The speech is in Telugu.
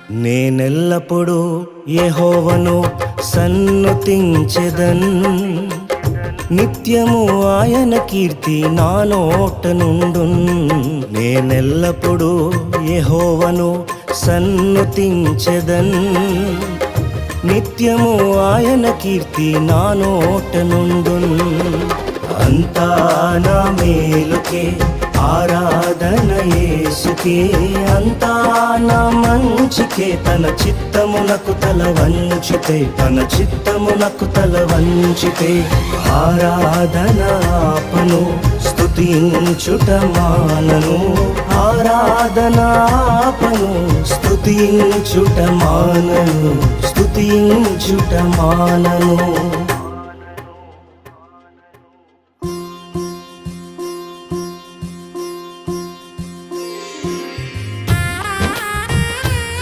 నేనెల్లప్పుడూ యెహోవాను సన్నుతించెదన్, నిత్యము ఆయన కీర్తి నా నోట నుండున్. నేనెల్లప్పుడూ యెహోవాను సన్నుతించెదన్, నిత్యము ఆయన కీర్తి నా నోట నుండున్. అంతా నా మేలుకే ఆరాధన యేసుకే, అంతా నా మంచికే. తన చిత్తమునకు తల వంచితే, తన చిత్తమునకు తల వంచితే ఆరాధన ఆపను, స్తుతించుట మానను. ఆరాధన ఆపను, స్తుతించుట మానను, స్తుతించుట మానను.